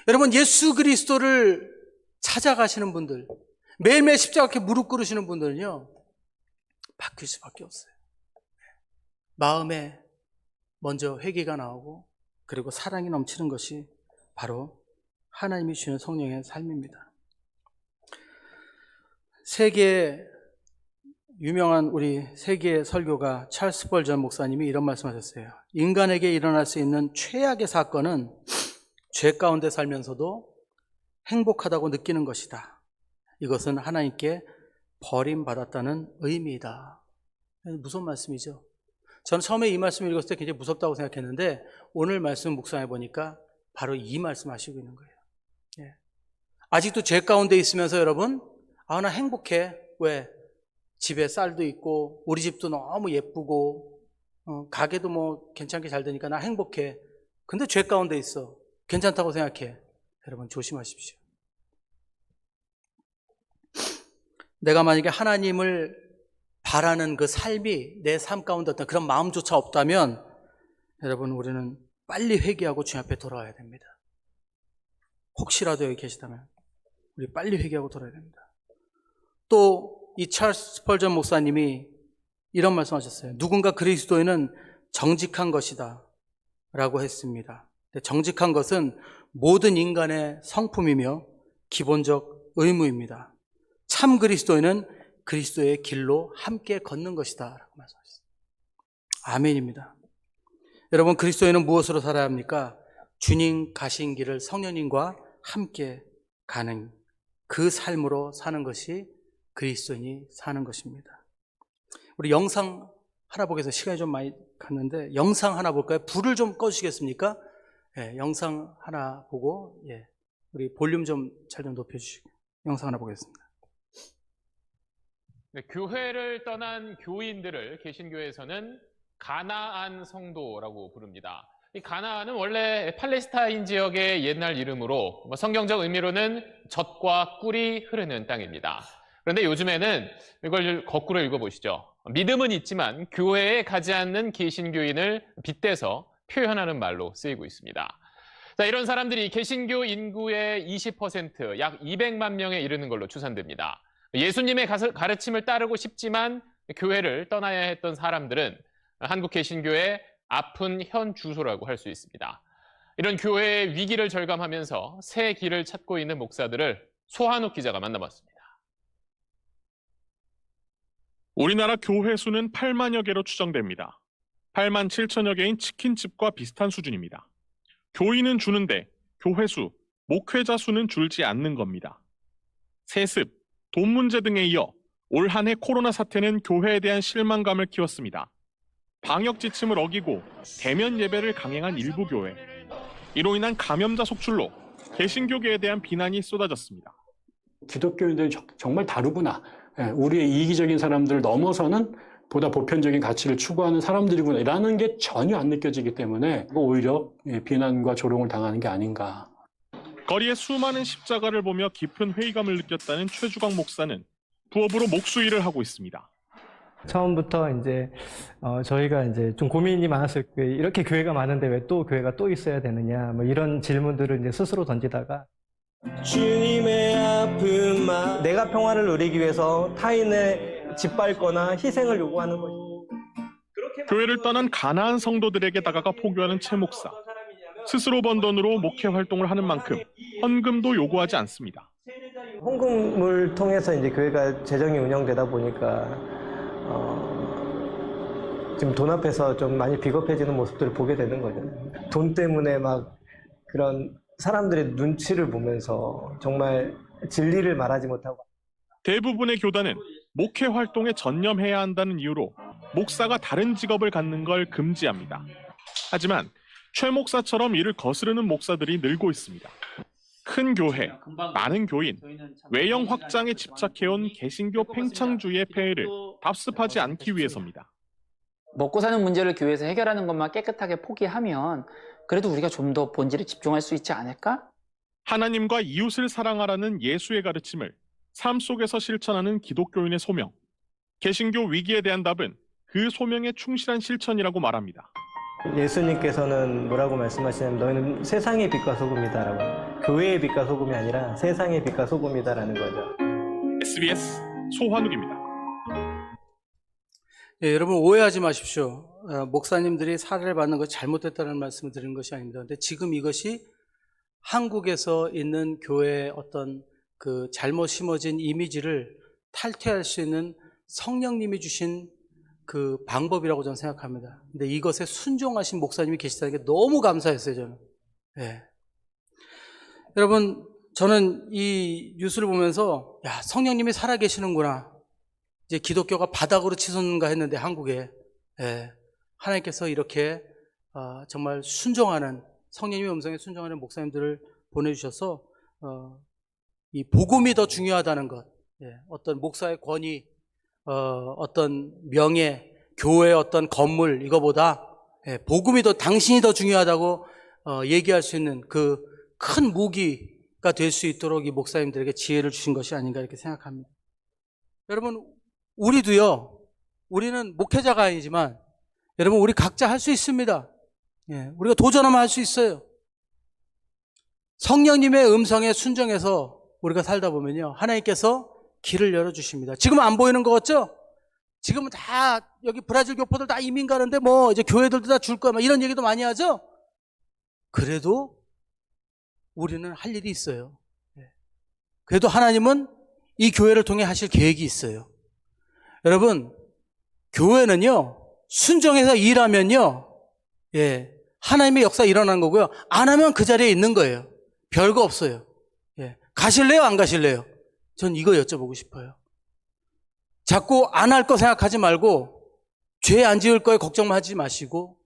여러분 예수 그리스도를 찾아가시는 분들, 매일매일 십자가에 무릎 꿇으시는 분들은요. 바뀔 수밖에 없어요. 마음에 먼저 회개가 나오고 그리고 사랑이 넘치는 것이 바로 하나님이 주시는 성령의 삶입니다. 세계 유명한 우리 세계 설교가 찰스 스펄전 목사님이 이런 말씀하셨어요. 인간에게 일어날 수 있는 최악의 사건은 죄 가운데 살면서도 행복하다고 느끼는 것이다. 이것은 하나님께 버림받았다는 의미이다. 무서운 말씀이죠. 저는 처음에 이 말씀을 읽었을 때 굉장히 무섭다고 생각했는데 오늘 말씀 묵상해 보니까 바로 이 말씀 하시고 있는 거예요. 예. 아직도 죄 가운데 있으면서 여러분 나 행복해. 왜? 집에 쌀도 있고 우리 집도 너무 예쁘고 가게도 괜찮게 잘 되니까 나 행복해. 근데 죄 가운데 있어. 괜찮다고 생각해. 여러분 조심하십시오. 내가 만약에 하나님을 바라는 그 삶이 내 삶 가운데 어떤 그런 마음조차 없다면 여러분 우리는 빨리 회개하고 주님 앞에 돌아와야 됩니다. 혹시라도 여기 계시다면 우리 빨리 회개하고 돌아와야 됩니다. 또 이 찰스 스펄전 목사님이 이런 말씀하셨어요. 누군가 그리스도인은 정직한 것이다 라고 했습니다. 정직한 것은 모든 인간의 성품이며 기본적 의무입니다. 참 그리스도인은 그리스도의 길로 함께 걷는 것이다 라고 말씀하셨어요. 아멘입니다. 여러분 그리스도인은 무엇으로 살아야 합니까? 주님 가신 길을 성령님과 함께 가는 그 삶으로 사는 것이 그리스도인이 사는 것입니다. 우리 영상 하나 보겠습니다. 시간이 좀 많이 갔는데 영상 하나 볼까요? 불을 좀 꺼주시겠습니까? 예, 영상 하나 보고 우리 볼륨 좀 잘 좀 높여주시고 영상 하나 보겠습니다. 네, 교회를 떠난 교인들을 개신교에서는 가나안 성도라고 부릅니다. 이 가나안은 원래 팔레스타인 지역의 옛날 이름으로 성경적 의미로는 젖과 꿀이 흐르는 땅입니다. 그런데 요즘에는 이걸 거꾸로 읽어보시죠. 믿음은 있지만 교회에 가지 않는 개신교인을 빗대서 표현하는 말로 쓰이고 있습니다. 자, 이런 사람들이 개신교 인구의 20%, 약 200만 명에 이르는 걸로 추산됩니다. 예수님의 가르침을 따르고 싶지만 교회를 떠나야 했던 사람들은 한국 개신교의 아픈 현 주소라고 할 수 있습니다. 이런 교회의 위기를 절감하면서 새 길을 찾고 있는 목사들을 소한욱 기자가 만나봤습니다. 우리나라 교회 수는 8만여 개로 추정됩니다. 8만 7천여 개인 치킨집과 비슷한 수준입니다. 교인은 주는데 교회 수, 목회자 수는 줄지 않는 겁니다. 세습, 돈 문제 등에 이어 올 한 해 코로나 사태는 교회에 대한 실망감을 키웠습니다. 방역 지침을 어기고 대면 예배를 강행한 일부 교회. 이로 인한 감염자 속출로 개신교계에 대한 비난이 쏟아졌습니다. 기독교인들이 정말 다르구나. 우리의 이기적인 사람들을 넘어서는 보다 보편적인 가치를 추구하는 사람들이구나. 라는 게 전혀 안 느껴지기 때문에 오히려 비난과 조롱을 당하는 게 아닌가. 거리에 수많은 십자가를 보며 깊은 회의감을 느꼈다는 최주광 목사는 부업으로 목수일을 하고 있습니다. 처음부터 이제 저희가 이제 좀 고민이 많았어요. 이렇게 교회가 많은데 왜 또 교회가 또 있어야 되느냐, 뭐 이런 질문들을 이제 스스로 던지다가 주님의 아픈 마 내가 평화를 누리기 위해서 타인을 짓밟거나 희생을 요구하는 것입니다. 교회를 떠난 가나안 성도들에게 다가가 포교하는 최 목사. 스스로 번 돈으로 목회 활동을 하는 만큼 헌금도 요구하지 않습니다. 헌금을 통해서 이제 교회가 재정이 운영되다 보니까 지금 돈 앞에서 좀 많이 비겁해지는 모습들을 보게 되는 거죠. 돈 때문에 막 그런 사람들의 눈치를 보면서 정말 진리를 말하지 못하고. 대부분의 교단은 목회 활동에 전념해야 한다는 이유로 목사가 다른 직업을 갖는 걸 금지합니다. 하지만 최 목사처럼 이를 거스르는 목사들이 늘고 있습니다. 큰 교회, 많은 교인, 외형 확장에 집착해온 개신교 팽창주의의 폐해를 답습하지 않기 위해서입니다. 먹고 사는 문제를 교회에서 해결하는 것만 깨끗하게 포기하면 그래도 우리가 좀 더 본질에 집중할 수 있지 않을까? 하나님과 이웃을 사랑하라는 예수의 가르침을 삶 속에서 실천하는 기독교인의 소명. 개신교 위기에 대한 답은 그 소명에 충실한 실천이라고 말합니다. 예수님께서는 뭐라고 말씀하시냐면 너희는 세상의 빛과 소금이다라고. 교회의 빛과 소금이 아니라 세상의 빛과 소금이다라는 거죠. SBS 소환욱입니다. 예, 여러분 오해하지 마십시오. 목사님들이 살해를 받는 것이 잘못됐다는 말씀을 드리는 것이 아닙니다. 근데 지금 이것이 한국에서 있는 교회의 어떤 그 잘못 심어진 이미지를 탈퇴할 수 있는 성령님이 주신 그 방법이라고 저는 생각합니다. 근데 이것에 순종하신 목사님이 계시다는 게 너무 감사했어요, 저는. 예. 여러분, 저는 이 뉴스를 보면서, 야, 성령님이 살아계시는구나. 이제 기독교가 바닥으로 치솟는가 했는데, 한국에. 예. 하나님께서 이렇게, 정말 순종하는, 성령님의 음성에 순종하는 목사님들을 보내주셔서, 이 복음이 더 중요하다는 것. 예. 어떤 목사의 권위, 어떤 명예, 교회의 어떤 건물, 이거보다 복음이 더, 당신이 더 중요하다고 얘기할 수 있는 그 큰 무기가 될 수 있도록 이 목사님들에게 지혜를 주신 것이 아닌가 이렇게 생각합니다. 여러분, 우리도요, 우리는 목회자가 아니지만, 여러분, 우리 각자 할 수 있습니다. 예, 우리가 도전하면 할 수 있어요. 성령님의 음성에 순종해서 우리가 살다 보면요, 하나님께서 길을 열어주십니다. 지금은 안 보이는 거 같죠? 지금은 다, 여기 브라질 교포들 다 이민 가는데 뭐, 이제 교회들도 다 줄 거야. 막 이런 얘기도 많이 하죠? 그래도 우리는 할 일이 있어요. 그래도 하나님은 이 교회를 통해 하실 계획이 있어요. 여러분, 교회는요, 순종해서 일하면요, 예, 하나님의 역사 일어나는 거고요. 안 하면 그 자리에 있는 거예요. 별거 없어요. 예, 가실래요? 안 가실래요? 전 이거 여쭤보고 싶어요. 자꾸 안 할 거 생각하지 말고 죄 안 지을 거에 걱정하지 마시고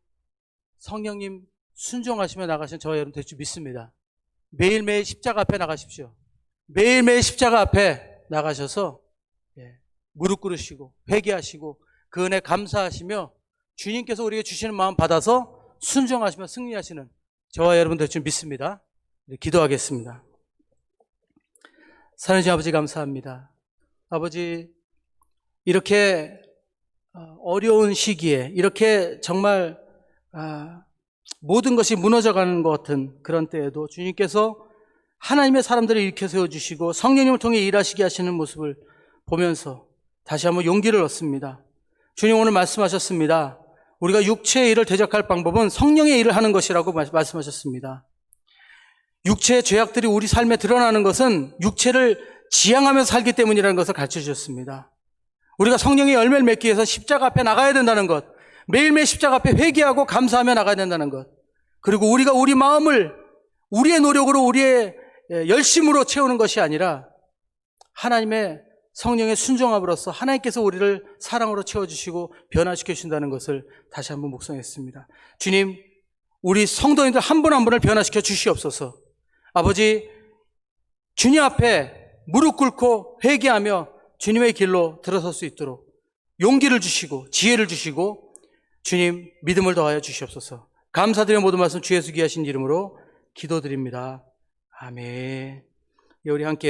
성령님 순종하시며 나가시면 저와 여러분 될 줄 믿습니다. 매일매일 십자가 앞에 나가십시오. 매일매일 십자가 앞에 나가셔서 무릎 꿇으시고 회개하시고 그 은혜 감사하시며 주님께서 우리에게 주시는 마음 받아서 순종하시며 승리하시는 저와 여러분 될 줄 믿습니다. 기도하겠습니다. 사랑하신 아버지 감사합니다. 아버지, 이렇게 어려운 시기에 이렇게 정말 모든 것이 무너져가는 것 같은 그런 때에도 주님께서 하나님의 사람들을 일으켜 세워주시고 성령님을 통해 일하시게 하시는 모습을 보면서 다시 한번 용기를 얻습니다. 주님 오늘 말씀하셨습니다. 우리가 육체의 일을 대적할 방법은 성령의 일을 하는 것이라고 말씀하셨습니다. 육체의 죄악들이 우리 삶에 드러나는 것은 육체를 지향하면서 살기 때문이라는 것을 가르쳐 주셨습니다. 우리가 성령의 열매를 맺기 위해서 십자가 앞에 나가야 된다는 것, 매일매일 십자가 앞에 회개하고 감사하며 나가야 된다는 것, 그리고 우리가 우리 마음을 우리의 노력으로 우리의 열심으로 채우는 것이 아니라 하나님의 성령의 순종함으로써 하나님께서 우리를 사랑으로 채워주시고 변화시켜 주신다는 것을 다시 한번 묵상했습니다. 주님, 우리 성도님들 한 분 한 분을 변화시켜 주시옵소서. 아버지, 주님 앞에 무릎 꿇고 회개하며 주님의 길로 들어설 수 있도록 용기를 주시고 지혜를 주시고 주님 믿음을 더하여 주시옵소서. 감사드리며 모든 말씀 주 예수 귀하신 이름으로 기도드립니다. 아멘. 우리 함께